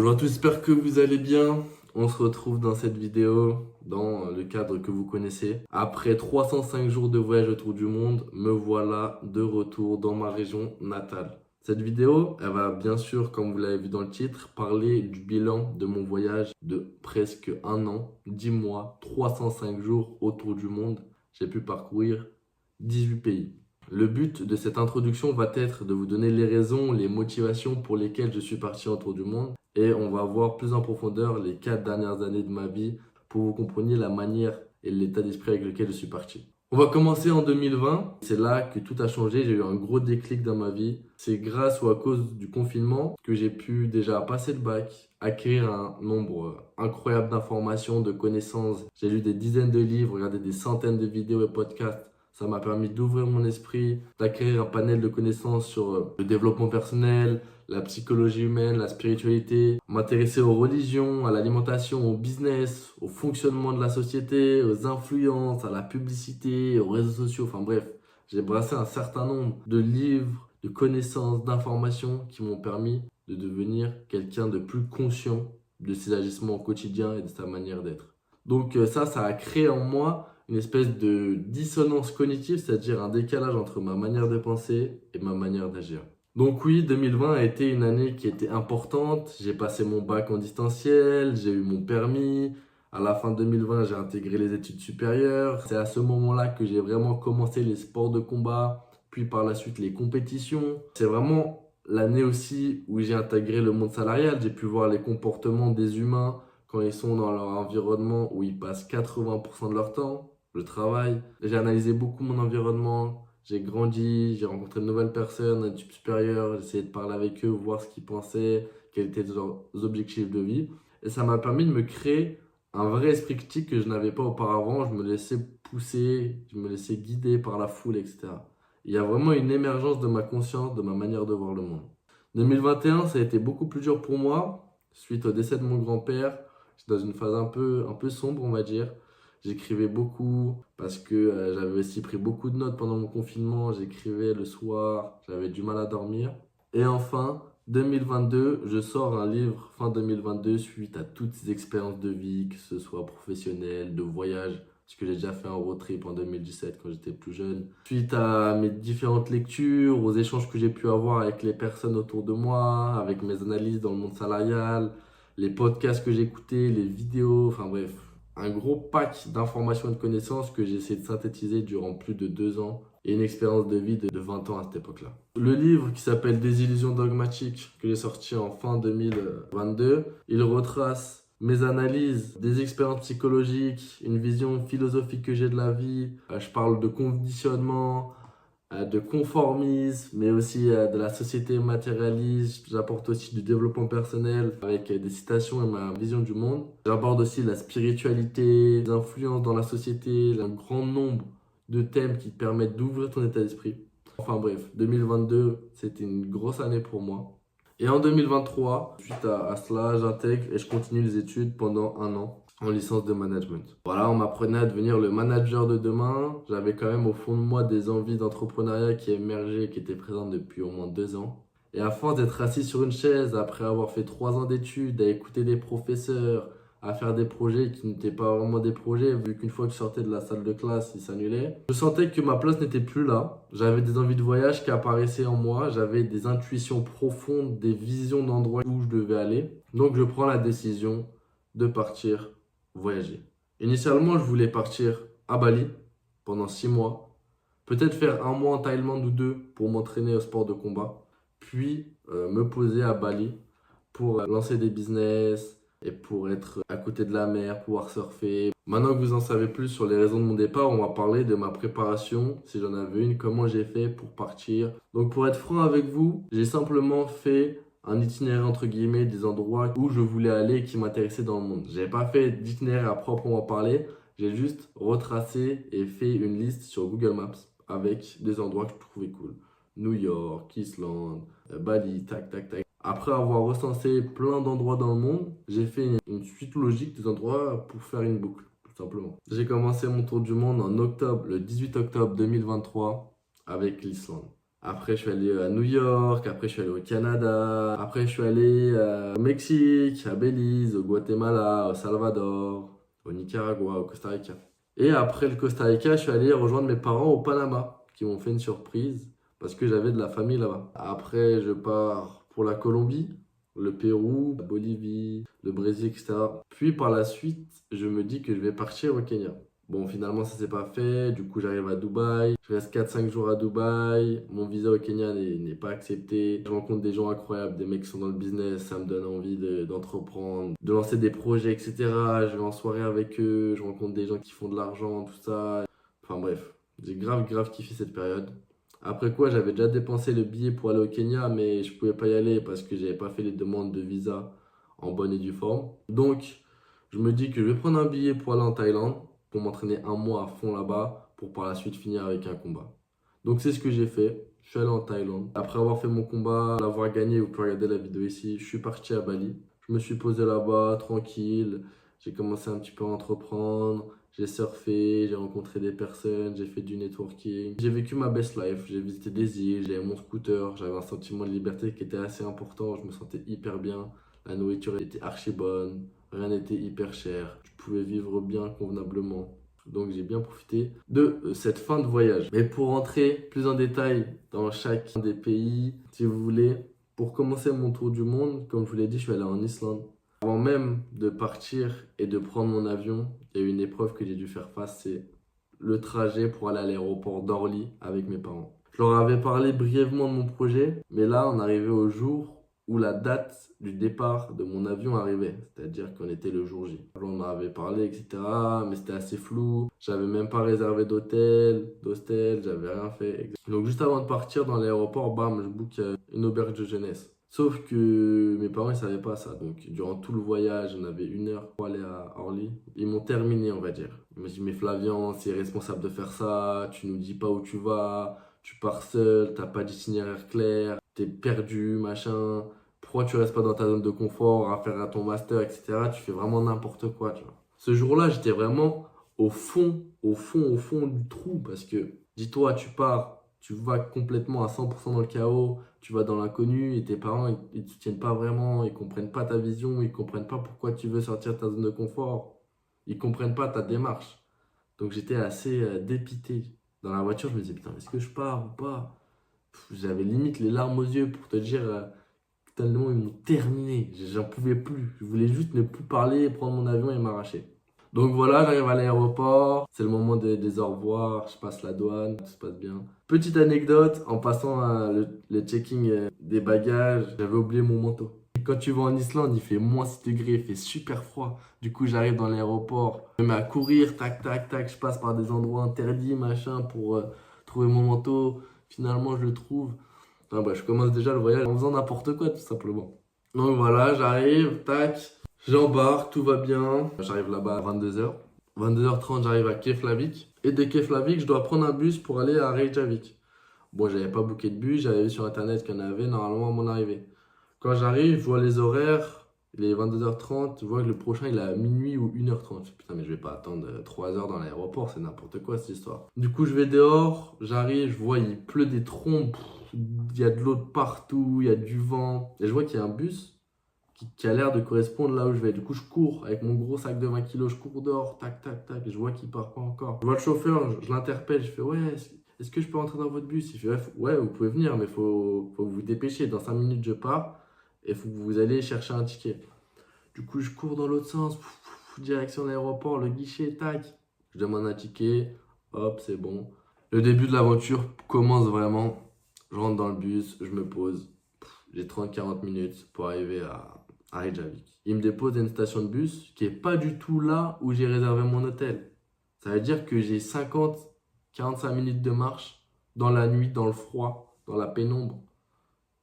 Bonjour à tous, j'espère que vous allez bien. On se retrouve dans cette vidéo dans le cadre que vous connaissez. Après 305 jours de voyage autour du monde, me voilà de retour dans ma région natale. Cette vidéo, elle va bien sûr, comme vous l'avez vu dans le titre, parler du bilan de mon voyage de presque un an, 10 mois, 305 jours autour du monde. J'ai pu parcourir 18 pays. Le but de cette introduction va être de vous donner les raisons, les motivations pour lesquelles je suis parti autour du monde. Et on va voir plus en profondeur les 4 dernières années de ma vie pour que vous compreniez la manière et l'état d'esprit avec lequel je suis parti. On va commencer en 2020. C'est là que tout a changé. J'ai eu un gros déclic dans ma vie. C'est grâce ou à cause du confinement que j'ai pu déjà passer le bac, acquérir un nombre incroyable d'informations, de connaissances. J'ai lu des dizaines de livres, regardé des centaines de vidéos et podcasts. Ça m'a permis d'ouvrir mon esprit, d'acquérir un panel de connaissances sur le développement personnel, la psychologie humaine, la spiritualité, m'intéresser aux religions, à l'alimentation, au business, au fonctionnement de la société, aux influences, à la publicité, aux réseaux sociaux. Enfin bref, j'ai brassé un certain nombre de livres, de connaissances, d'informations qui m'ont permis de devenir quelqu'un de plus conscient de ses agissements au quotidien et de sa manière d'être. Donc ça a créé en moi une espèce de dissonance cognitive, c'est-à-dire un décalage entre ma manière de penser et ma manière d'agir. Donc oui, 2020 a été une année qui était importante. J'ai passé mon bac en distanciel, j'ai eu mon permis. À la fin 2020, j'ai intégré les études supérieures. C'est à ce moment-là que j'ai vraiment commencé les sports de combat, puis par la suite les compétitions. C'est vraiment l'année aussi où j'ai intégré le monde salarial. J'ai pu voir les comportements des humains quand ils sont dans leur environnement où ils passent 80% de leur temps, le travail. J'ai analysé beaucoup mon environnement. J'ai grandi, j'ai rencontré de nouvelles personnes, un type supérieur, j'ai essayé de parler avec eux, voir ce qu'ils pensaient, quels étaient leurs objectifs de vie. Et ça m'a permis de me créer un vrai esprit critique que je n'avais pas auparavant. Je me laissais pousser, je me laissais guider par la foule, etc. Il y a vraiment une émergence de ma conscience, de ma manière de voir le monde. 2021, ça a été beaucoup plus dur pour moi, suite au décès de mon grand-père. J'étais dans une phase un peu sombre, on va dire. J'écrivais beaucoup parce que j'avais aussi pris beaucoup de notes pendant mon confinement. J'écrivais le soir, j'avais du mal à dormir. Et enfin, 2022, je sors un livre fin 2022 suite à toutes ces expériences de vie, que ce soit professionnelles, de voyage, parce que j'ai déjà fait un road trip en 2017 quand j'étais plus jeune. Suite à mes différentes lectures, aux échanges que j'ai pu avoir avec les personnes autour de moi, avec mes analyses dans le monde salarial, les podcasts que j'écoutais, les vidéos, enfin bref, un gros pack d'informations et de connaissances que j'ai essayé de synthétiser durant plus de 2 ans et une expérience de vie de 20 ans à cette époque-là. Le livre qui s'appelle Désillusions dogmatiques, que j'ai sorti en fin 2022, il retrace mes analyses, des expériences psychologiques, une vision philosophique que j'ai de la vie. Je parle de conditionnement, de conformisme, mais aussi de la société matérialiste. J'apporte aussi du développement personnel avec des citations et ma vision du monde. J'aborde aussi la spiritualité, les influences dans la société, un grand nombre de thèmes qui te permettent d'ouvrir ton état d'esprit. Enfin bref, 2022, c'était une grosse année pour moi. Et en 2023, suite à cela, j'intègre et je continue les études pendant un an en licence de management. Voilà, on m'apprenait à devenir le manager de demain. J'avais quand même au fond de moi des envies d'entrepreneuriat qui émergeaient, qui étaient présentes depuis au moins 2 ans. Et à force d'être assis sur une chaise, après avoir fait 3 ans d'études, à écouter des professeurs, à faire des projets qui n'étaient pas vraiment des projets, vu qu'une fois que je sortais de la salle de classe, ils s'annulaient. Je sentais que ma place n'était plus là. J'avais des envies de voyage qui apparaissaient en moi. J'avais des intuitions profondes, des visions d'endroits où je devais aller. Donc je prends la décision de partir voyager. Initialement, je voulais partir à Bali pendant 6 mois. Peut-être faire un mois en Thaïlande ou 2 pour m'entraîner au sport de combat. Puis me poser à Bali pour lancer des business et pour être à côté de la mer, pouvoir surfer. Maintenant que vous en savez plus sur les raisons de mon départ, on va parler de ma préparation, si j'en avais une, comment j'ai fait pour partir. Donc pour être franc avec vous, j'ai simplement fait un itinéraire entre guillemets des endroits où je voulais aller et qui m'intéressaient dans le monde. J'ai pas fait d'itinéraire à proprement parler, j'ai juste retracé et fait une liste sur Google Maps avec des endroits que je trouvais cool. New York, Islande, Bali, tac tac tac. Après avoir recensé plein d'endroits dans le monde, j'ai fait une suite logique des endroits pour faire une boucle, tout simplement. J'ai commencé mon tour du monde en octobre, le 18 octobre 2023, avec l'Islande. Après, je suis allé à New York. Après, je suis allé au Canada. Après, je suis allé au Mexique, à Belize, au Guatemala, au Salvador, au Nicaragua, au Costa Rica. Et après le Costa Rica, je suis allé rejoindre mes parents au Panama, qui m'ont fait une surprise parce que j'avais de la famille là-bas. Après, je pars pour la Colombie, le Pérou, la Bolivie, le Brésil, etc. Puis par la suite, je me dis que je vais partir au Kenya. Bon, finalement, ça s'est pas fait. Du coup, j'arrive à Dubaï. Je reste 4-5 jours à Dubaï. Mon visa au Kenya n'est pas accepté. Je rencontre des gens incroyables, des mecs qui sont dans le business. Ça me donne envie d'entreprendre, de lancer des projets, etc. Je vais en soirée avec eux. Je rencontre des gens qui font de l'argent, tout ça. Enfin bref, j'ai grave kiffé cette période. Après quoi, j'avais déjà dépensé le billet pour aller au Kenya, mais je pouvais pas y aller parce que j'avais pas fait les demandes de visa en bonne et due forme. Donc, je me dis que je vais prendre un billet pour aller en Thaïlande, pour m'entraîner un mois à fond là-bas, pour par la suite finir avec un combat. Donc, c'est ce que j'ai fait. Je suis allé en Thaïlande. Après avoir fait mon combat, l'avoir gagné, vous pouvez regarder la vidéo ici, je suis parti à Bali. Je me suis posé là-bas, tranquille. J'ai commencé un petit peu à entreprendre. J'ai surfé, j'ai rencontré des personnes, j'ai fait du networking. J'ai vécu ma best life, j'ai visité des îles, j'avais mon scooter, j'avais un sentiment de liberté qui était assez important, je me sentais hyper bien. La nourriture était archi bonne, rien n'était hyper cher, je pouvais vivre bien convenablement. Donc j'ai bien profité de cette fin de voyage. Mais pour rentrer plus en détail dans chacun des pays, si vous voulez, pour commencer mon tour du monde, comme je vous l'ai dit, je suis allé en Islande. Avant même de partir et de prendre mon avion, il y a eu une épreuve que j'ai dû faire face, c'est le trajet pour aller à l'aéroport d'Orly avec mes parents. Je leur avais parlé brièvement de mon projet, mais là, on arrivait au jour où la date du départ de mon avion arrivait, c'est-à-dire qu'on était le jour J. On en avait parlé, etc., mais c'était assez flou. J'avais même pas réservé d'hostel, j'avais rien fait. Donc juste avant de partir dans l'aéroport, bam, je book une auberge de jeunesse. Sauf que mes parents, ils savaient pas ça. Donc, durant tout le voyage, on avait 1 heure pour aller à Orly. Ils m'ont terminé, on va dire. Ils m'ont dit, mais Flavian, c'est responsable de faire ça. Tu nous dis pas où tu vas. Tu pars seul. T'as pas d'itinéraire clair. T'es perdu, machin. Pourquoi tu restes pas dans ta zone de confort à faire ton master, etc. Tu fais vraiment n'importe quoi, tu vois. Ce jour-là, j'étais vraiment au fond du trou. Parce que, dis-toi, tu pars. Tu vas complètement à 100% dans le chaos, tu vas dans l'inconnu et tes parents, ils te soutiennent pas vraiment, ils comprennent pas ta vision, ils comprennent pas pourquoi tu veux sortir de ta zone de confort, ils comprennent pas ta démarche. Donc j'étais assez dépité. Dans la voiture, je me disais, putain, est-ce que je pars ou pas? J'avais limite les larmes aux yeux pour te dire, tellement ils m'ont terminé, j'en pouvais plus. Je voulais juste ne plus parler, prendre mon avion et m'arracher. Donc voilà, j'arrive à l'aéroport, c'est le moment des au revoir, je passe la douane, tout se passe bien. Petite anecdote, en passant le checking des bagages, j'avais oublié mon manteau. Quand tu vas en Islande, il fait moins 6 degrés, il fait super froid. Du coup, j'arrive dans l'aéroport, je me mets à courir, tac, tac, tac, je passe par des endroits interdits, machin, pour trouver mon manteau. Finalement, je le trouve. Enfin, bref, je commence déjà le voyage en faisant n'importe quoi, tout simplement. Donc voilà, j'arrive, tac. J'embarque, tout va bien. J'arrive là-bas à 22h. 22h30, j'arrive à Keflavik. Et de Keflavik, je dois prendre un bus pour aller à Reykjavik. Bon, j'avais pas booké de bus, j'avais vu sur internet qu'il y en avait normalement à mon arrivée. Quand j'arrive, je vois les horaires, il est 22h30, je vois que le prochain il est à minuit ou 1h30. Je fais, putain, mais je vais pas attendre 3 heures dans l'aéroport, c'est n'importe quoi cette histoire. Du coup, je vais dehors, j'arrive, je vois il pleut des trompes, il y a de l'eau de partout, il y a du vent. Et je vois qu'il y a un bus qui a l'air de correspondre là où je vais. Du coup, je cours avec mon gros sac de 20 kilos, je cours dehors, tac, tac, tac, et je vois qu'il part pas encore. Je vois le chauffeur, je l'interpelle, je fais ouais, est-ce que je peux rentrer dans votre bus? Il fait ouais, vous pouvez venir, mais faut vous dépêcher. Dans 5 minutes, je pars et faut que vous allez chercher un ticket. Du coup, je cours dans l'autre sens, direction l'aéroport, le guichet, tac. Je demande un ticket, hop, c'est bon. Le début de l'aventure commence vraiment. Je rentre dans le bus, je me pose. J'ai 30-40 minutes pour arriver à Reykjavik. Il me dépose à une station de bus qui est pas du tout là où j'ai réservé mon hôtel. Ça veut dire que j'ai 50-45 minutes de marche dans la nuit, dans le froid, dans la pénombre.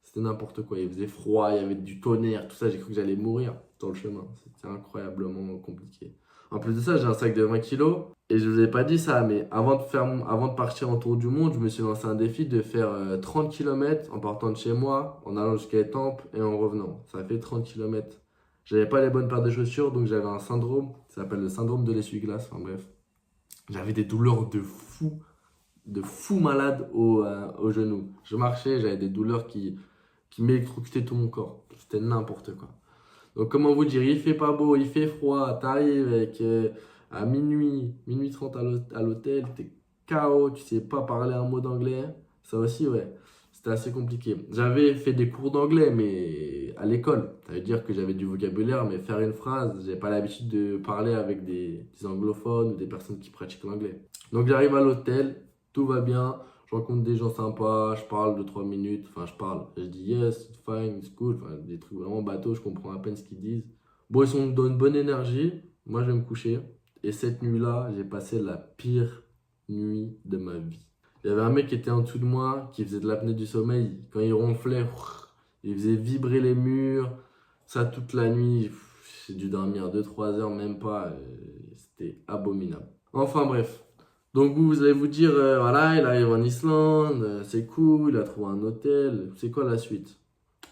C'était n'importe quoi. Il faisait froid, il y avait du tonnerre, tout ça. J'ai cru que j'allais mourir dans le chemin. C'était incroyablement compliqué. En plus de ça, j'ai un sac de 20 kilos. Et je ne vous ai pas dit ça, mais avant de partir en tour du monde, je me suis lancé un défi de faire 30 km en partant de chez moi, en allant jusqu'à Étampes et en revenant. Ça fait 30 km. J'avais pas les bonnes paires de chaussures, donc j'avais un syndrome qui s'appelle le syndrome de l'essuie-glace. Enfin bref, j'avais des douleurs de fou. de fou malade au genou. Je marchais, j'avais des douleurs qui m'électrocutaient tout mon corps. C'était n'importe quoi. Donc comment vous dire, il fait pas beau, il fait froid, t'arrives avec à minuit 30 à l'hôtel, t'es KO, tu sais pas parler un mot d'anglais. Ça aussi, ouais, c'était assez compliqué. J'avais fait des cours d'anglais, mais à l'école. Ça veut dire que j'avais du vocabulaire, mais faire une phrase, j'avais pas l'habitude de parler avec des anglophones ou des personnes qui pratiquent l'anglais. Donc j'arrive à l'hôtel, tout va bien. Je rencontre des gens sympas, je parle 2 3 minutes, enfin je parle, je dis yes, it's fine, it's cool, enfin des trucs vraiment bateaux, je comprends à peine ce qu'ils disent. Bon, ils sont dans une bonne énergie, moi je vais me coucher. Et cette nuit-là, j'ai passé la pire nuit de ma vie. Il y avait un mec qui était en dessous de moi, qui faisait de l'apnée du sommeil. Quand il ronflait, il faisait vibrer les murs. Ça toute la nuit, j'ai dû dormir 2 3 heures, même pas. C'était abominable. Enfin bref. Donc vous allez vous dire, voilà, il arrive en Islande, c'est cool, il a trouvé un hôtel, c'est quoi la suite?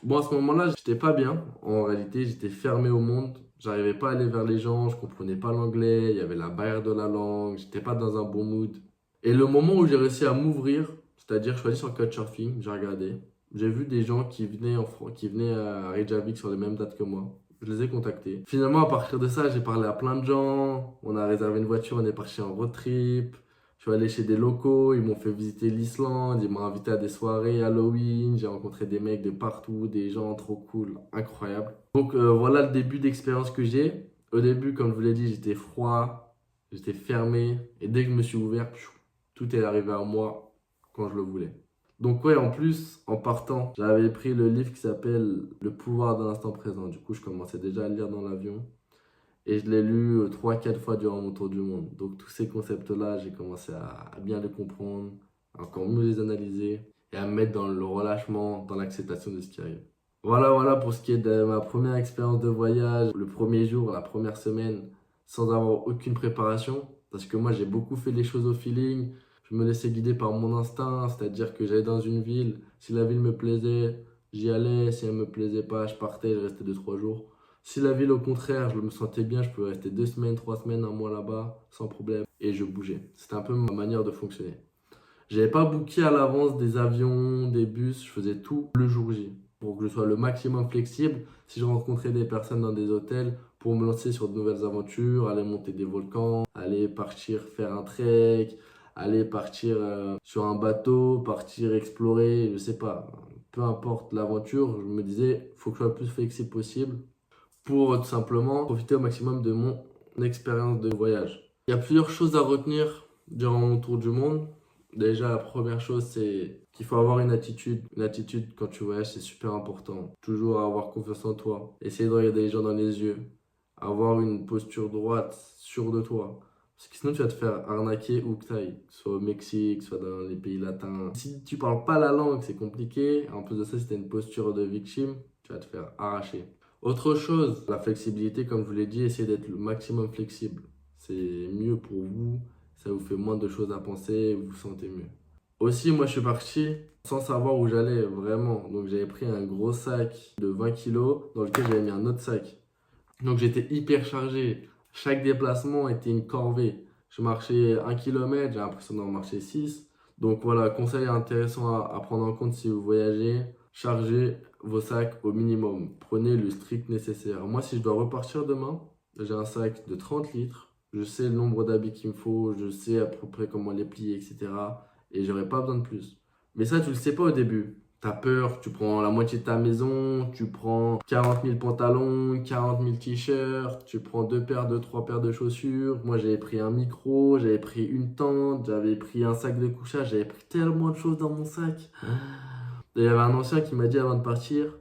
Bon, à ce moment-là, j'étais pas bien. En réalité, j'étais fermé au monde. J'arrivais pas à aller vers les gens, je comprenais pas l'anglais, il y avait la barrière de la langue, j'étais pas dans un bon mood. Et le moment où j'ai réussi à m'ouvrir, c'est-à-dire je suis allé sur Couchsurfing, j'ai regardé, j'ai vu des gens qui venaient à Reykjavik sur les mêmes dates que moi. Je les ai contactés. Finalement, à partir de ça, j'ai parlé à plein de gens. On a réservé une voiture, on est parti en road trip. Je suis allé chez des locaux, ils m'ont fait visiter l'Islande, ils m'ont invité à des soirées Halloween, j'ai rencontré des mecs de partout, des gens trop cool, incroyables. Donc voilà le début d'expérience que j'ai. Au début, comme je vous l'ai dit, j'étais froid, j'étais fermé, et dès que je me suis ouvert, tout est arrivé à moi quand je le voulais. Donc ouais, en plus, en partant, j'avais pris le livre qui s'appelle Le pouvoir de l'instant présent. Du coup, je commençais déjà à le lire dans l'avion. Et je l'ai lu 3 4 fois durant mon tour du monde. Donc tous ces concepts-là, j'ai commencé à bien les comprendre, à encore mieux les analyser et à me mettre dans le relâchement, dans l'acceptation de ce qui arrive. Voilà pour ce qui est de ma première expérience de voyage, le premier jour, la première semaine, sans avoir aucune préparation. Parce que moi, j'ai beaucoup fait les choses au feeling. Je me laissais guider par mon instinct, c'est-à-dire que j'allais dans une ville. Si la ville me plaisait, j'y allais. Si elle me plaisait pas, je partais, je restais 2 3 jours. Si la ville, au contraire, je me sentais bien, je pouvais rester 2 semaines, 3 semaines, un mois là-bas, sans problème. Et je bougeais. C'était un peu ma manière de fonctionner. J'avais pas booké à l'avance des avions, des bus, je faisais tout le jour J. Pour que je sois le maximum flexible, si je rencontrais des personnes dans des hôtels, pour me lancer sur de nouvelles aventures, aller monter des volcans, aller partir faire un trek, aller partir sur un bateau, partir explorer, je sais pas. Peu importe l'aventure, je me disais, faut que je sois le plus flexible possible pour tout simplement profiter au maximum de mon expérience de voyage. Il y a plusieurs choses à retenir durant mon tour du monde. Déjà, la première chose, c'est qu'il faut avoir une attitude. Une attitude quand tu voyages, c'est super important. Toujours avoir confiance en toi. Essayer de regarder les gens dans les yeux. Avoir une posture droite, sûre de toi. Parce que sinon, tu vas te faire arnaquer où que tu ailles. Soit au Mexique, soit dans les pays latins. Si tu parles pas la langue, c'est compliqué. En plus de ça, si tu as une posture de victime, tu vas te faire arracher. Autre chose, la flexibilité, comme je vous l'ai dit, essayez d'être le maximum flexible. C'est mieux pour vous, ça vous fait moins de choses à penser, vous vous sentez mieux. Aussi, moi je suis parti sans savoir où j'allais vraiment. Donc j'avais pris un gros sac de 20 kilos dans lequel j'avais mis un autre sac. Donc j'étais hyper chargé. Chaque déplacement était une corvée. Je marchais 1 km, j'ai l'impression d'en marcher 6. Donc voilà, conseil intéressant à prendre en compte si vous voyagez. Chargez vos sacs au minimum. Prenez le strict nécessaire. Moi, si je dois repartir demain, j'ai un sac de 30 litres. Je sais le nombre d'habits qu'il me faut. Je sais à peu près comment les plier, etc. Et j'aurai pas besoin de plus. Mais ça, tu le sais pas au début. T'as peur, tu prends la moitié de ta maison, tu prends 40 000 pantalons, 40 000 t-shirts, tu prends 2 paires, 3 paires de chaussures. Moi, j'avais pris un micro, j'avais pris une tente, j'avais pris un sac de couchage, j'avais pris tellement de choses dans mon sac. Et il y avait un ancien qui m'a dit avant de partir,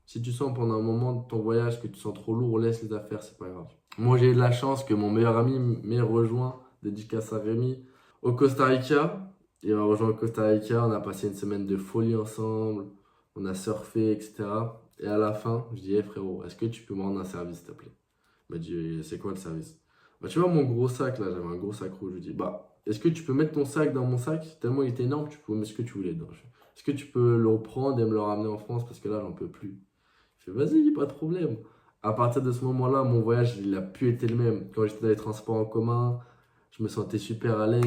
si tu sens pendant un moment de ton voyage que tu sens trop lourd, laisse les affaires, c'est pas grave. Moi, j'ai eu de la chance que mon meilleur ami m'ait rejoint, dédicace à Rémi, au Costa Rica. Il m'a rejoint au Costa Rica, on a passé une semaine de folie ensemble, on a surfé, etc. Et à la fin, je dis, hey, frérot, est-ce que tu peux me rendre un service, s'il te plaît? Il m'a dit, c'est quoi le service? Bah, tu vois mon gros sac là, j'avais un gros sac rouge. Je lui dis, bah, est-ce que tu peux mettre ton sac dans mon sac? Tellement il était énorme, tu peux mettre ce que tu voulais dedans. Est-ce que tu peux le reprendre et me le ramener en France parce que là, j'en peux plus? Je fais, vas-y, pas de problème. À partir de ce moment-là, mon voyage, il a pu être le même. Quand j'étais dans les transports en commun, Je me sentais super à l'aise,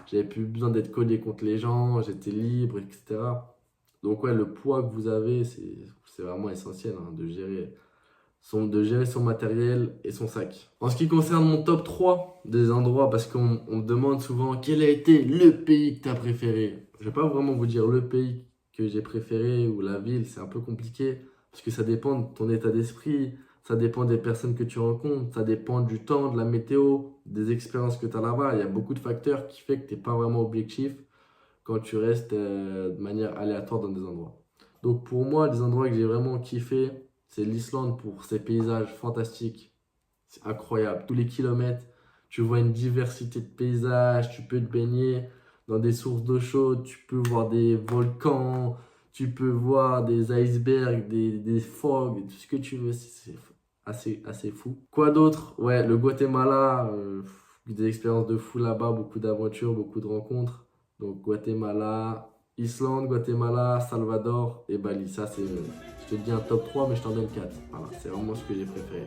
j'avais plus besoin d'être collé contre les gens, j'étais libre, etc. Donc ouais, le poids que vous avez, c'est vraiment essentiel hein, de gérer son matériel et son sac. En ce qui concerne mon top 3 des endroits, parce qu'on me demande souvent quel a été le pays que tu as préféré. Je vais pas vraiment vous dire le pays que j'ai préféré ou la ville, c'est un peu compliqué, parce que ça dépend de ton état d'esprit, ça dépend des personnes que tu rencontres, ça dépend du temps, de la météo, des expériences que tu as là-bas. Il y a beaucoup de facteurs qui font que tu n'es pas vraiment objectif quand tu restes de manière aléatoire dans des endroits. Donc pour moi, les endroits que j'ai vraiment kiffé, c'est l'Islande pour ses paysages fantastiques. C'est incroyable. Tous les kilomètres, tu vois une diversité de paysages, tu peux te baigner dans des sources d'eau chaude, tu peux voir des volcans, tu peux voir des icebergs, des fogs, tout ce que tu veux. C'est assez fou. Quoi d'autre? Ouais, le Guatemala, des expériences de fou là-bas, beaucoup d'aventures, beaucoup de rencontres. Donc Guatemala, Islande, Guatemala, Salvador et Bali. Ça, c'est, je te dis un top 3, mais je t'en donne 4. Voilà, c'est vraiment ce que j'ai préféré.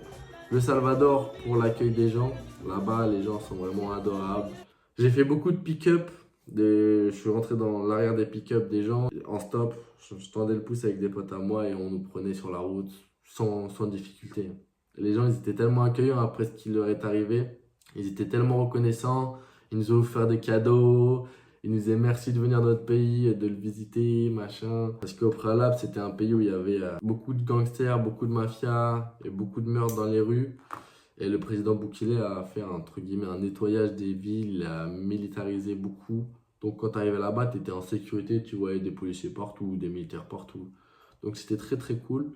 Le Salvador pour l'accueil des gens. Là-bas, les gens sont vraiment adorables. J'ai fait beaucoup de pick-up. Je suis rentré dans l'arrière des pick-up des gens. En stop, je tendais le pouce avec des potes à moi et on nous prenait sur la route sans difficulté. Les gens, ils étaient tellement accueillants après ce qui leur est arrivé. Ils étaient tellement reconnaissants. Ils nous ont offert des cadeaux. Ils nous disaient merci de venir dans notre pays, de le visiter, machin. Parce qu'au préalable, c'était un pays où il y avait beaucoup de gangsters, beaucoup de mafias et beaucoup de meurtres dans les rues. Et le président Bukele a fait entre guillemets un nettoyage des villes, il a militarisé beaucoup. Donc quand tu arrivais là-bas, tu étais en sécurité, tu voyais des policiers partout, des militaires partout. Donc c'était très très cool.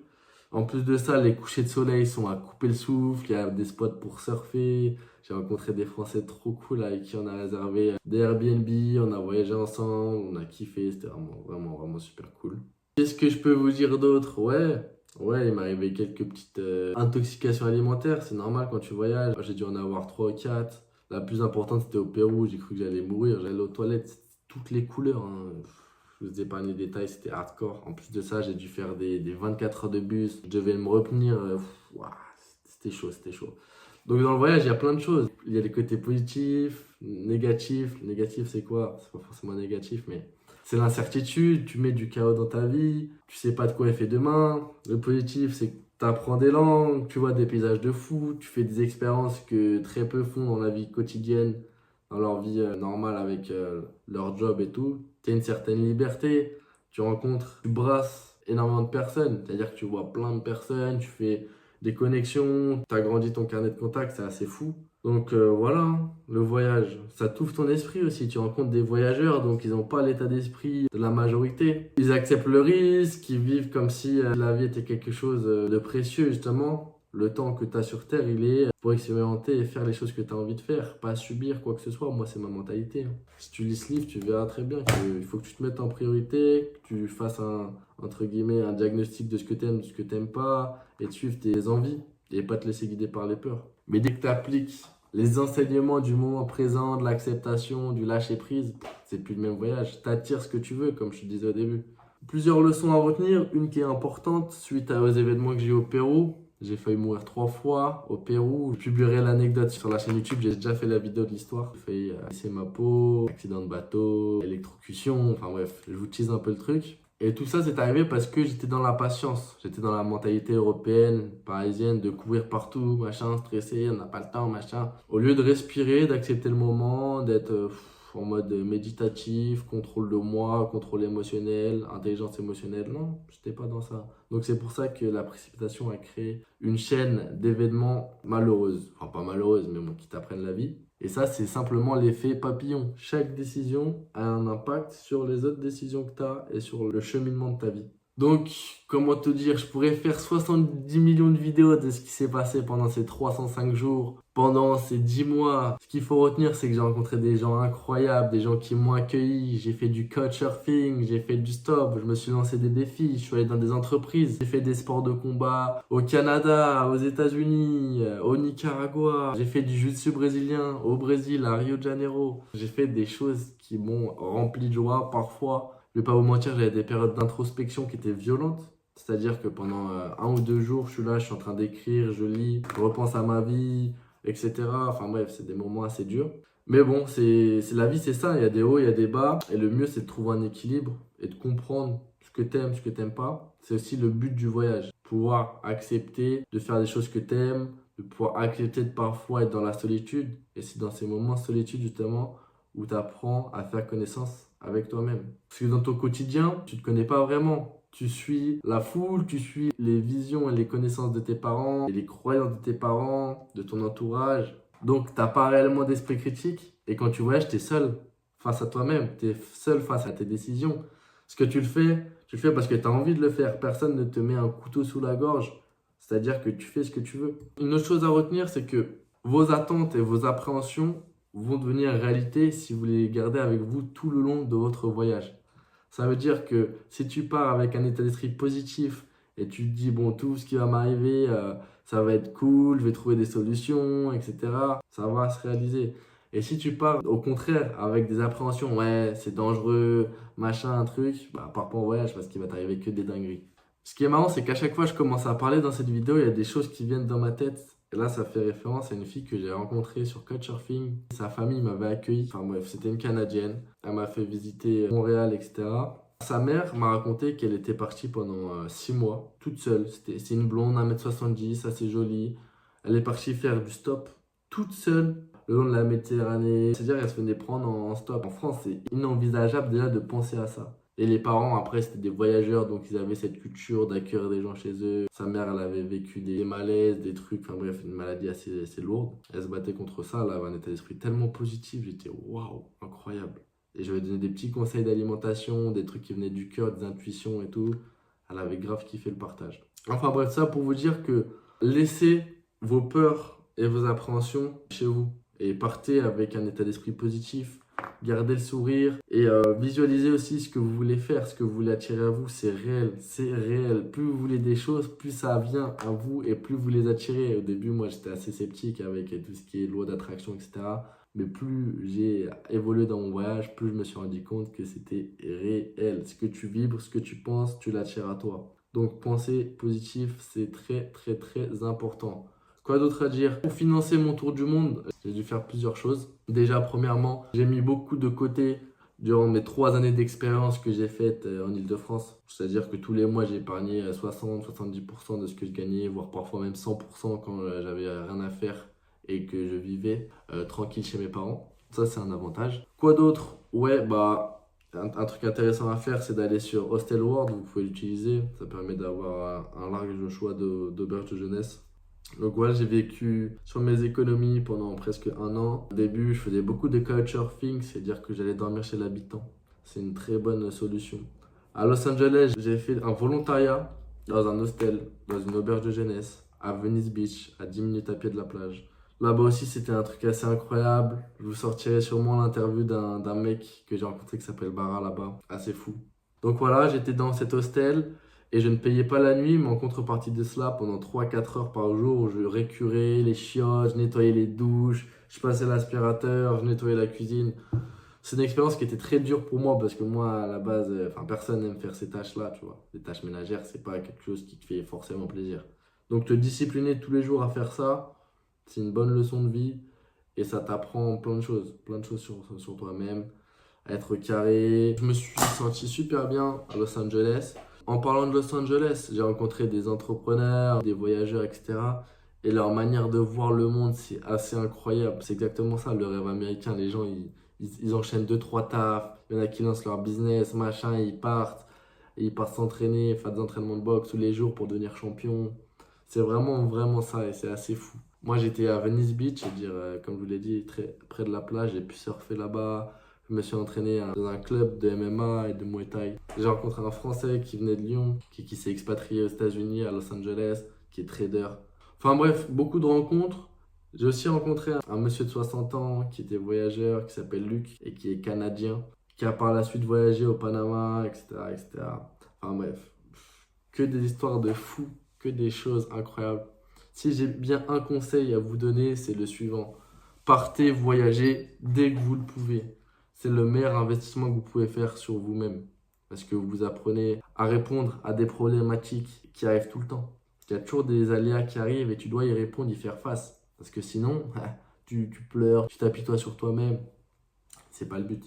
En plus de ça, les couchers de soleil sont à couper le souffle, il y a des spots pour surfer. J'ai rencontré des Français trop cool avec qui on a réservé des Airbnb, on a voyagé ensemble, on a kiffé, c'était vraiment super cool. Qu'est-ce que je peux vous dire d'autre? Ouais, il m'est arrivé quelques petites intoxications alimentaires, c'est normal quand tu voyages. J'ai dû en avoir 3 ou 4. La plus importante, c'était au Pérou, j'ai cru que j'allais mourir, j'allais aux toilettes, c'était toutes les couleurs, hein. Je vous épargne les détails, c'était hardcore. En plus de ça, j'ai dû faire des 24 heures de bus. Je devais me retenir. Ouah, c'était chaud, c'était chaud. Donc dans le voyage, il y a plein de choses. Il y a des côtés positifs, négatifs. Négatif, c'est quoi? C'est pas forcément négatif, mais c'est l'incertitude. Tu mets du chaos dans ta vie. Tu sais pas de quoi est fait demain. Le positif, c'est que tu apprends des langues, tu vois des paysages de fou, tu fais des expériences que très peu font dans la vie quotidienne, dans leur vie normale avec leur job et tout. Tu as une certaine liberté, tu brasses énormément de personnes, c'est-à-dire que tu vois plein de personnes, tu fais des connexions, tu agrandis ton carnet de contacts, c'est assez fou. Donc voilà, hein, le voyage, ça t'ouvre ton esprit aussi. Tu rencontres des voyageurs, donc ils n'ont pas l'état d'esprit de la majorité. Ils acceptent le risque, ils vivent comme si la vie était quelque chose de précieux, justement. Le temps que tu as sur Terre, il est pour expérimenter et faire les choses que tu as envie de faire, pas subir quoi que ce soit. Moi, c'est ma mentalité, hein. Si tu lis ce livre, tu verras très bien qu'il faut que tu te mettes en priorité, que tu fasses entre guillemets, un diagnostic de ce que tu aimes, de ce que tu n'aimes pas, et de suivre tes envies et pas te laisser guider par les peurs. Mais dès que tu appliques les enseignements du moment présent, de l'acceptation, du lâcher-prise, c'est plus le même voyage. Tu attires ce que tu veux, comme je te disais au début. Plusieurs leçons à retenir. Une qui est importante, suite aux événements que j'ai eu au Pérou. J'ai failli mourir 3 fois au Pérou. Je publierai l'anecdote sur la chaîne YouTube. J'ai déjà fait la vidéo de l'histoire. J'ai failli laisser ma peau, accident de bateau, électrocution. Enfin bref, je vous tease un peu le truc. Et tout ça, c'est arrivé parce que j'étais dans la patience. J'étais dans la mentalité européenne, parisienne, de courir partout, machin, stressé, on n'a pas le temps, machin. Au lieu de respirer, d'accepter le moment, d'être en mode méditatif, contrôle de moi, contrôle émotionnel, intelligence émotionnelle. Non, j'étais pas dans ça. Donc c'est pour ça que la précipitation a créé une chaîne d'événements malheureuses. Enfin, pas malheureuses, mais bon, qui t'apprennent la vie. Et ça, c'est simplement l'effet papillon. Chaque décision a un impact sur les autres décisions que tu as et sur le cheminement de ta vie. Donc, comment te dire, je pourrais faire 70 millions de vidéos de ce qui s'est passé pendant ces 305 jours, pendant ces 10 mois. Ce qu'il faut retenir, c'est que j'ai rencontré des gens incroyables, des gens qui m'ont accueilli. J'ai fait du couchsurfing, j'ai fait du stop, je me suis lancé des défis, je suis allé dans des entreprises. J'ai fait des sports de combat au Canada, aux États-Unis, au Nicaragua. J'ai fait du jiu-jitsu brésilien au Brésil, à Rio de Janeiro. J'ai fait des choses qui m'ont rempli de joie parfois. Je vais pas vous mentir, j'avais des périodes d'introspection qui étaient violentes. C'est-à-dire que pendant 1 ou 2 jours, je suis là, je suis en train d'écrire, je lis, je repense à ma vie, etc. Enfin bref, c'est des moments assez durs. Mais bon, c'est la vie, c'est ça. Il y a des hauts, il y a des bas. Et le mieux, c'est de trouver un équilibre et de comprendre ce que t'aimes, ce que t'aimes pas. C'est aussi le but du voyage. Pouvoir accepter de faire des choses que t'aimes, de pouvoir accepter de parfois être dans la solitude. Et c'est dans ces moments de solitude, justement, où tu apprends à faire connaissance avec toi-même. Parce que dans ton quotidien, tu ne te connais pas vraiment. Tu suis la foule, tu suis les visions et les connaissances de tes parents, et les croyances de tes parents, de ton entourage. Donc, tu n'as pas réellement d'esprit critique. Et quand tu voyages, tu es seul face à toi-même. Tu es seul face à tes décisions. Ce que tu le fais parce que tu as envie de le faire. Personne ne te met un couteau sous la gorge. C'est-à-dire que tu fais ce que tu veux. Une autre chose à retenir, c'est que vos attentes et vos appréhensions vont devenir réalité si vous les gardez avec vous tout le long de votre voyage. Ça veut dire que si tu pars avec un état d'esprit positif et tu te dis, bon, tout ce qui va m'arriver, ça va être cool, je vais trouver des solutions, etc., ça va se réaliser. Et si tu pars au contraire avec des appréhensions, ouais, c'est dangereux, machin, un truc, bah pars pas en voyage parce qu'il va t'arriver que des dingueries. Ce qui est marrant, c'est qu'à chaque fois que je commence à parler dans cette vidéo, il y a des choses qui viennent dans ma tête. Et là, ça fait référence à une fille que j'ai rencontrée sur Couchsurfing. Sa famille m'avait accueilli. Enfin bref, c'était une Canadienne. Elle m'a fait visiter Montréal, etc. Sa mère m'a raconté qu'elle était partie pendant 6 mois, toute seule. C'est une blonde, 1m70, assez jolie. Elle est partie faire du stop toute seule le long de la Méditerranée. C'est-à-dire qu'elle se venait prendre en stop. En France, c'est inenvisageable déjà de penser à ça. Et les parents, après, c'était des voyageurs, donc ils avaient cette culture d'accueillir des gens chez eux. Sa mère, elle avait vécu des malaises, des trucs, enfin bref, une maladie assez lourde. Elle se battait contre ça, elle avait un état d'esprit tellement positif, j'étais waouh, incroyable. Et je lui ai donné des petits conseils d'alimentation, des trucs qui venaient du cœur, des intuitions et tout. Elle avait grave kiffé le partage. Enfin bref, ça pour vous dire que laissez vos peurs et vos appréhensions chez vous. Et partez avec un état d'esprit positif. Gardez le sourire et visualisez aussi ce que vous voulez faire, ce que vous voulez attirer à vous. C'est réel, c'est réel. Plus vous voulez des choses, plus ça vient à vous et plus vous les attirez. Au début, moi, j'étais assez sceptique avec tout ce qui est loi d'attraction, etc. Mais plus j'ai évolué dans mon voyage, plus je me suis rendu compte que c'était réel. Ce que tu vibres, ce que tu penses, tu l'attires à toi. Donc, penser positif, c'est très, très, très important. Quoi d'autre à dire? Pour financer mon tour du monde, j'ai dû faire plusieurs choses. Déjà, premièrement, j'ai mis beaucoup de côté durant mes 3 années d'expérience que j'ai faites en Île-de-France. C'est-à-dire que tous les mois, j'ai épargné 60-70% de ce que je gagnais, voire parfois même 100% quand j'avais rien à faire et que je vivais tranquille chez mes parents. Ça, c'est un avantage. Quoi d'autre? Ouais, bah, un truc intéressant à faire, c'est d'aller sur Hostel World. Vous pouvez l'utiliser. Ça permet d'avoir un large choix d'auberges de jeunesse. Donc voilà, j'ai vécu sur mes économies pendant presque 1 an. Au début, je faisais beaucoup de couchsurfing, c'est-à-dire que j'allais dormir chez l'habitant. C'est une très bonne solution. À Los Angeles, j'ai fait un volontariat dans un hostel, dans une auberge de jeunesse, à Venice Beach, à 10 minutes à pied de la plage. Là-bas aussi, c'était un truc assez incroyable. Je vous sortirai sûrement l'interview d'un mec que j'ai rencontré qui s'appelle Bara là-bas. Assez fou. Donc voilà, j'étais dans cet hostel. Et je ne payais pas la nuit, mais en contrepartie de cela, pendant 3-4 heures par jour, je récurais les chiottes, je nettoyais les douches, je passais l'aspirateur, je nettoyais la cuisine. C'est une expérience qui était très dure pour moi parce que moi, à la base, personne n'aime faire ces tâches-là, tu vois. Les tâches ménagères, c'est pas quelque chose qui te fait forcément plaisir. Donc te discipliner tous les jours à faire ça, c'est une bonne leçon de vie et ça t'apprend plein de choses sur toi-même, à être carré. Je me suis senti super bien à Los Angeles. En parlant de Los Angeles, j'ai rencontré des entrepreneurs, des voyageurs, etc. Et leur manière de voir le monde, c'est assez incroyable. C'est exactement ça, le rêve américain. Les gens, ils enchaînent 2-3 tafs. Il y en a qui lancent leur business, machin, et ils partent. Et ils partent s'entraîner, faire des entraînements de boxe tous les jours pour devenir champion. C'est vraiment, vraiment ça et c'est assez fou. Moi, j'étais à Venice Beach, c'est-à-dire, comme je vous l'ai dit, très près de la plage. J'ai pu surfer là-bas. Je me suis entraîné dans un club de MMA et de Muay Thai. J'ai rencontré un Français qui venait de Lyon, qui s'est expatrié aux États-Unis, à Los Angeles, qui est trader. Enfin bref, beaucoup de rencontres. J'ai aussi rencontré un monsieur de 60 ans qui était voyageur, qui s'appelle Luc et qui est canadien, qui a par la suite voyagé au Panama, etc., etc. Enfin bref, que des histoires de fous, que des choses incroyables. Si j'ai bien un conseil à vous donner, c'est le suivant. Partez voyager dès que vous le pouvez. C'est le meilleur investissement que vous pouvez faire sur vous-même. Parce que vous apprenez à répondre à des problématiques qui arrivent tout le temps. Il y a toujours des aléas qui arrivent et tu dois y répondre, y faire face. Parce que sinon, tu pleures, tu t'apitoies sur toi-même. C'est pas le but.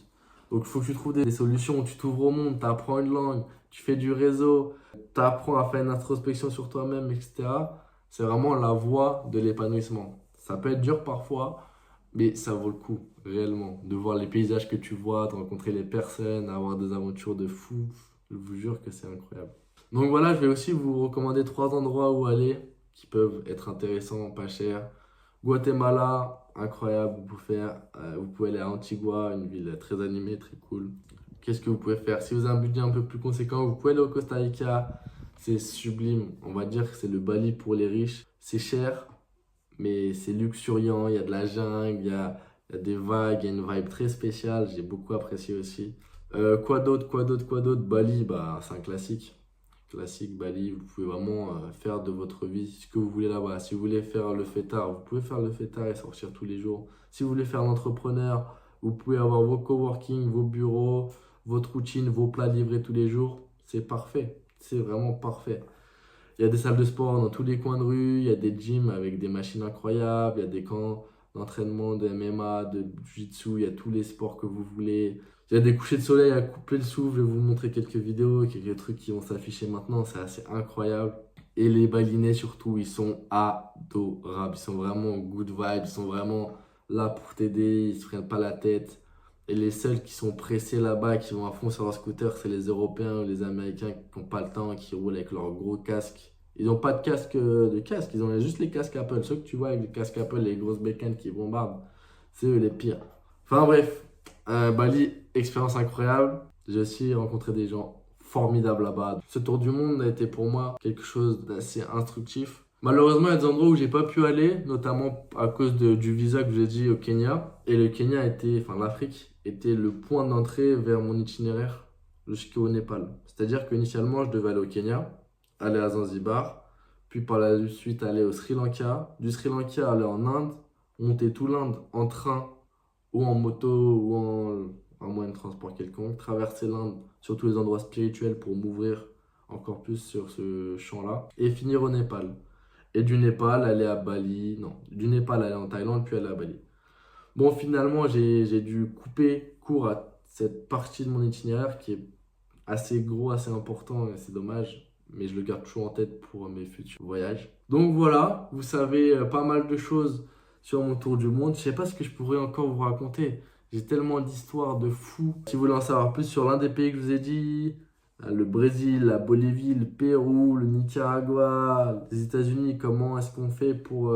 Donc il faut que tu trouves des solutions, tu t'ouvres au monde, tu apprends une langue, tu fais du réseau, tu apprends à faire une introspection sur toi-même, etc. C'est vraiment la voie de l'épanouissement. Ça peut être dur parfois, mais ça vaut le coup, réellement. De voir les paysages que tu vois, de rencontrer les personnes, avoir des aventures de fou. Je vous jure que c'est incroyable. Donc voilà, je vais aussi vous recommander 3 endroits où aller qui peuvent être intéressants, pas chers. Guatemala, incroyable, vous pouvez aller à Antigua, une ville très animée, très cool. Qu'est-ce que vous pouvez faire? Si vous avez un budget un peu plus conséquent, vous pouvez aller au Costa Rica, c'est sublime. On va dire que c'est le Bali pour les riches. C'est cher, mais c'est luxuriant, il y a de la jungle, il y a des vagues, il y a une vibe très spéciale, j'ai beaucoup apprécié aussi. Quoi d'autre? Bali, bah, c'est un classique. Classique, Bali, vous pouvez vraiment faire de votre vie ce que vous voulez là-bas. Si vous voulez faire le fêtard, vous pouvez faire le fêtard et sortir tous les jours. Si vous voulez faire l'entrepreneur, vous pouvez avoir vos coworking, vos bureaux, votre routine, vos plats livrés tous les jours. C'est parfait. C'est vraiment parfait. Il y a des salles de sport dans tous les coins de rue, il y a des gyms avec des machines incroyables, il y a des camps d'entraînement de MMA, de jiu-jitsu, il y a tous les sports que vous voulez. Il y a des couchers de soleil à couper le souffle, je vais vous montrer quelques vidéos, quelques trucs qui vont s'afficher maintenant, c'est assez incroyable. Et les balinais surtout, ils sont adorables, ils sont vraiment good vibes, ils sont vraiment là pour t'aider, ils se prennent pas la tête. Et les seuls qui sont pressés là-bas, qui vont à fond sur leur scooter, c'est les Européens ou les Américains qui n'ont pas le temps, qui roulent avec leur gros casque. Ils n'ont pas de casque, ils ont juste les casques Apple. Ceux que tu vois avec les casques Apple, les grosses bécanes qui bombardent, c'est eux les pires. Enfin bref, Bali, expérience incroyable. J'ai aussi rencontré des gens formidables là-bas. Ce tour du monde a été pour moi quelque chose d'assez instructif. Malheureusement, il y a des endroits où j'ai pas pu aller, notamment à cause du visa que je vous ai dit au Kenya. Et le Kenya l'Afrique était le point d'entrée vers mon itinéraire jusqu'au Népal. C'est-à-dire qu'initialement, je devais aller au Kenya, aller à Zanzibar, puis par la suite aller au Sri Lanka. Du Sri Lanka, aller en Inde, monter tout l'Inde en train ou en moto ou en moyen de transport quelconque, traverser l'Inde sur tous les endroits spirituels pour m'ouvrir encore plus sur ce champ-là, et finir au Népal. Et du Népal, aller à Bali. Non, du Népal, aller en Thaïlande, puis aller à Bali. Bon, finalement, j'ai dû couper court à cette partie de mon itinéraire qui est assez gros, assez important, et c'est dommage. Mais je le garde toujours en tête pour mes futurs voyages. Donc voilà, vous savez pas mal de choses sur mon tour du monde. Je sais pas ce que je pourrais encore vous raconter. J'ai tellement d'histoires de fous. Si vous voulez en savoir plus sur l'un des pays que je vous ai dit, le Brésil, la Bolivie, le Pérou, le Nicaragua, les États-Unis, comment est-ce qu'on fait pour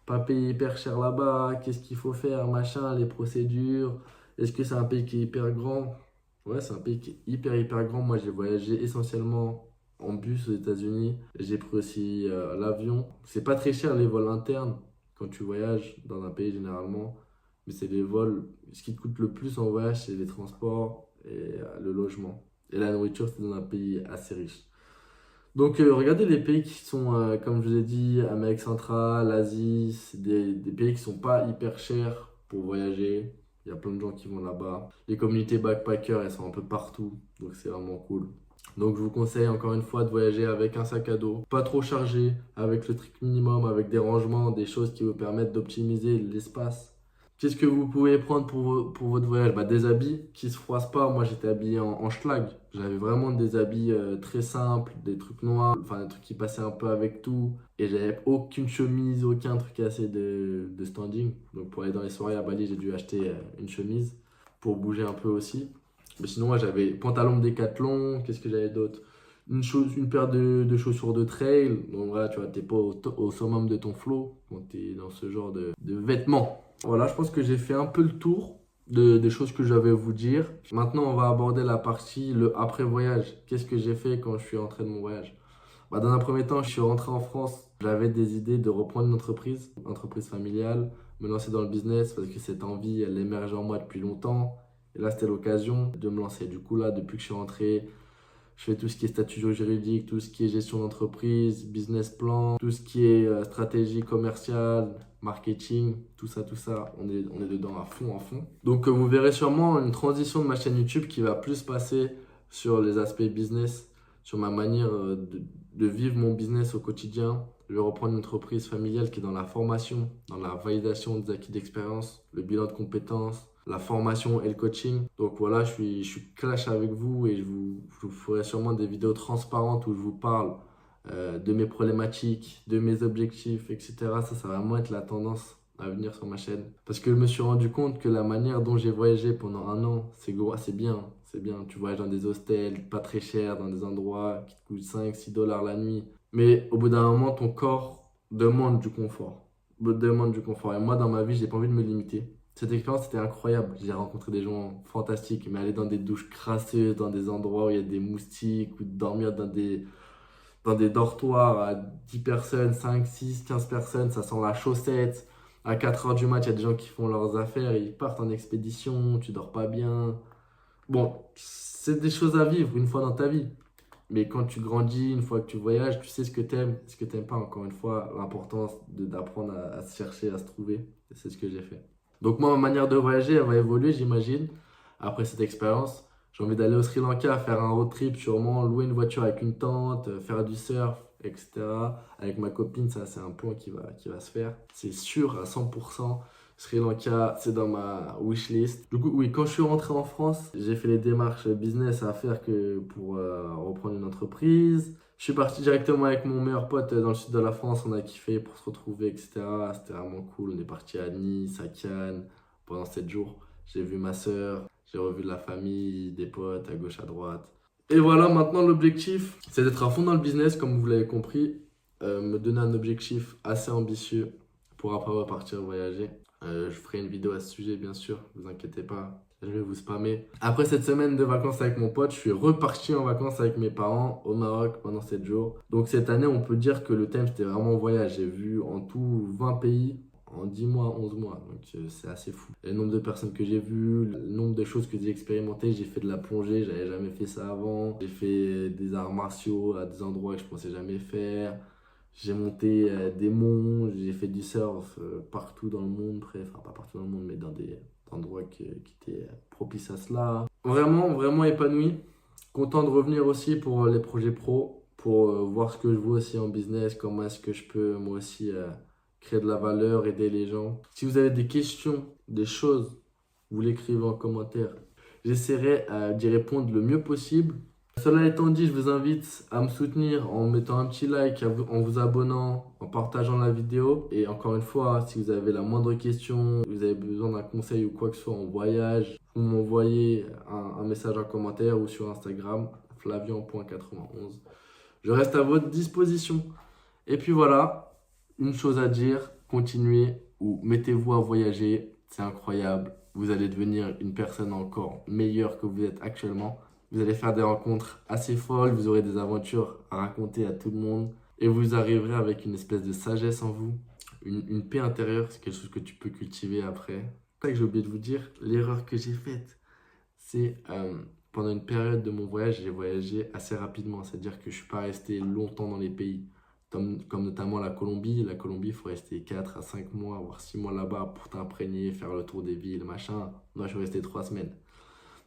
pas payer hyper cher là-bas, qu'est-ce qu'il faut faire, machin, les procédures, est-ce que c'est un pays qui est hyper grand? Ouais, c'est un pays qui est hyper grand. Moi, j'ai voyagé essentiellement en bus aux États-Unis. J'ai pris aussi l'avion. C'est pas très cher les vols internes quand tu voyages dans un pays généralement, mais c'est les vols. Ce qui te coûte le plus en voyage, c'est les transports et le logement. Et la nourriture, c'est dans un pays assez riche. Donc, regardez les pays qui sont, comme je vous ai dit, Amérique centrale, Asie, c'est des pays qui sont pas hyper chers pour voyager. Il y a plein de gens qui vont là-bas. Les communautés backpackers, elles sont un peu partout, donc c'est vraiment cool. Donc, je vous conseille encore une fois de voyager avec un sac à dos, pas trop chargé, avec le strict minimum, avec des rangements, des choses qui vous permettent d'optimiser l'espace. Qu'est-ce que vous pouvez prendre pour votre voyage? Bah, des habits qui se froissent pas. Moi, j'étais habillé en schlag. J'avais vraiment des habits très simples, des trucs noirs, enfin des trucs qui passaient un peu avec tout. Et j'avais aucune chemise, aucun truc assez de standing. Donc pour aller dans les soirées à Bali, j'ai dû acheter une chemise pour bouger un peu aussi. Mais sinon, moi, j'avais pantalon de Décathlon. Qu'est-ce que j'avais d'autre? Une paire de chaussures de trail. Donc voilà, tu vois, t'es pas au summum de ton flow quand t'es dans ce genre de vêtements. Voilà, je pense que j'ai fait un peu le tour des choses que j'avais à vous dire. Maintenant, on va aborder la partie, le après-voyage. Qu'est-ce que j'ai fait quand je suis rentré de mon voyage? Bah, dans un premier temps, je suis rentré en France. J'avais des idées de reprendre une entreprise familiale, me lancer dans le business parce que cette envie, elle émerge en moi depuis longtemps. Et là, c'était l'occasion de me lancer. Du coup, là, depuis que je suis rentré, je fais tout ce qui est statut juridique, tout ce qui est gestion d'entreprise, business plan, tout ce qui est stratégie commerciale, marketing, tout ça, on est dedans à fond. Donc vous verrez sûrement une transition de ma chaîne YouTube qui va plus passer sur les aspects business, sur ma manière de vivre mon business au quotidien. Je vais reprendre une entreprise familiale qui est dans la formation, dans la validation des acquis d'expérience, le bilan de compétences, la formation et le coaching. Donc voilà, je suis clash avec vous et je vous ferai sûrement des vidéos transparentes où je vous parle de mes problématiques, de mes objectifs, etc. Ça va vraiment être la tendance à venir sur ma chaîne. Parce que je me suis rendu compte que la manière dont j'ai voyagé pendant un an, c'est bien. C'est bien. Tu voyages dans des hostels pas très chers, dans des endroits qui te coûtent 5-6 $ la nuit. Mais au bout d'un moment, ton corps demande du confort. Demande du confort. Et moi, dans ma vie, j'ai pas envie de me limiter. Cette expérience était incroyable. J'ai rencontré des gens fantastiques, mais aller dans des douches crasseuses, dans des endroits où il y a des moustiques, ou dormir dans des dortoirs à 10 personnes, 5, 6, 15 personnes, ça sent la chaussette. À 4 heures du mat, il y a des gens qui font leurs affaires, ils partent en expédition, tu dors pas bien. Bon, c'est des choses à vivre une fois dans ta vie. Mais quand tu grandis, une fois que tu voyages, tu sais ce que t'aimes, ce que t'aimes pas. Encore une fois, l'importance d'apprendre à se chercher, à se trouver. Et c'est ce que j'ai fait. Donc moi, ma manière de voyager, elle va évoluer, j'imagine. Après cette expérience, j'ai envie d'aller au Sri Lanka, faire un road trip, sûrement louer une voiture avec une tente, faire du surf, etc. Avec ma copine, ça c'est un point qui va se faire. C'est sûr à 100%. Sri Lanka, c'est dans ma wishlist. Du coup, oui, quand je suis rentré en France, j'ai fait les démarches business à faire pour reprendre une entreprise. Je suis parti directement avec mon meilleur pote dans le sud de la France. On a kiffé pour se retrouver, etc. C'était vraiment cool. On est parti à Nice, à Cannes pendant 7 jours. J'ai vu ma sœur, j'ai revu de la famille, des potes à gauche, à droite. Et voilà, maintenant l'objectif, c'est d'être à fond dans le business, comme vous l'avez compris. Me donner un objectif assez ambitieux pour après repartir voyager. Je ferai une vidéo à ce sujet, bien sûr, ne vous inquiétez pas, je vais vous spammer. Après cette semaine de vacances avec mon pote, je suis reparti en vacances avec mes parents au Maroc pendant 7 jours. Donc cette année, on peut dire que le thème, c'était vraiment voyage. J'ai vu en tout 20 pays en 10 mois, 11 mois. Donc c'est assez fou. Le nombre de personnes que j'ai vues, le nombre de choses que j'ai expérimentées. J'ai fait de la plongée, j'avais jamais fait ça avant. J'ai fait des arts martiaux à des endroits que je pensais jamais faire. J'ai monté des monts, j'ai fait du surf partout dans le monde, bref, enfin pas partout dans le monde, mais dans des endroits qui étaient propices à cela. Vraiment, vraiment épanoui. Content de revenir aussi pour les projets pro, pour voir ce que je vois aussi en business, comment est-ce que je peux moi aussi créer de la valeur, aider les gens. Si vous avez des questions, des choses, vous l'écrivez en commentaire. J'essaierai d'y répondre le mieux possible. Cela étant dit, je vous invite à me soutenir en mettant un petit like, en vous abonnant, en partageant la vidéo. Et encore une fois, si vous avez la moindre question, vous avez besoin d'un conseil ou quoi que ce soit en voyage, vous m'envoyez un message en commentaire ou sur Instagram, flavian.91. Je reste à votre disposition. Et puis voilà, une chose à dire, continuez ou mettez-vous à voyager, c'est incroyable. Vous allez devenir une personne encore meilleure que vous êtes actuellement. Vous allez faire des rencontres assez folles, vous aurez des aventures à raconter à tout le monde et vous arriverez avec une espèce de sagesse en vous, une paix intérieure, c'est quelque chose que tu peux cultiver après. C'est ça que j'ai oublié de vous dire, l'erreur que j'ai faite, c'est pendant une période de mon voyage, j'ai voyagé assez rapidement, c'est-à-dire que je ne suis pas resté longtemps dans les pays, comme notamment la Colombie. La Colombie, il faut rester 4 à 5 mois, voire 6 mois là-bas pour t'imprégner, faire le tour des villes, machin. Moi, je suis resté 3 semaines.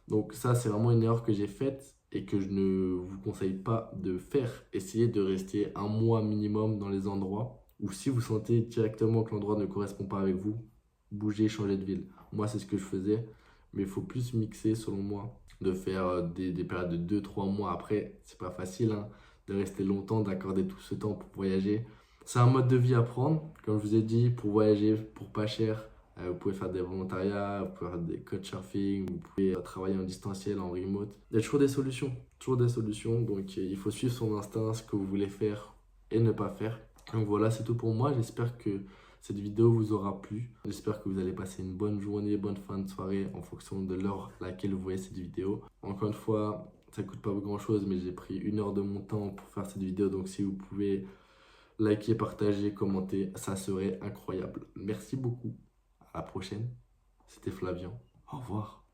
Donc ça, c'est vraiment une erreur que j'ai faite et que je ne vous conseille pas de faire. Essayez de rester un mois minimum dans les endroits ou si vous sentez directement que l'endroit ne correspond pas avec vous, bougez, changez de ville. Moi, c'est ce que je faisais, mais il faut plus mixer selon moi, de faire des périodes de 2-3 mois. Après, c'est pas facile hein, de rester longtemps, d'accorder tout ce temps pour voyager. C'est un mode de vie à prendre, comme je vous ai dit, pour voyager pour pas cher. Vous pouvez faire des volontariats, vous pouvez faire des couchsurfing, vous pouvez travailler en distanciel, en remote. Il y a toujours des solutions, toujours des solutions. Donc il faut suivre son instinct, ce que vous voulez faire et ne pas faire. Donc voilà, c'est tout pour moi. J'espère que cette vidéo vous aura plu. J'espère que vous allez passer une bonne journée, bonne fin de soirée en fonction de l'heure à laquelle vous voyez cette vidéo. Encore une fois, ça ne coûte pas grand chose, mais j'ai pris 1 heure de mon temps pour faire cette vidéo. Donc si vous pouvez liker, partager, commenter, ça serait incroyable. Merci beaucoup. À la prochaine. C'était Flavian. Au revoir.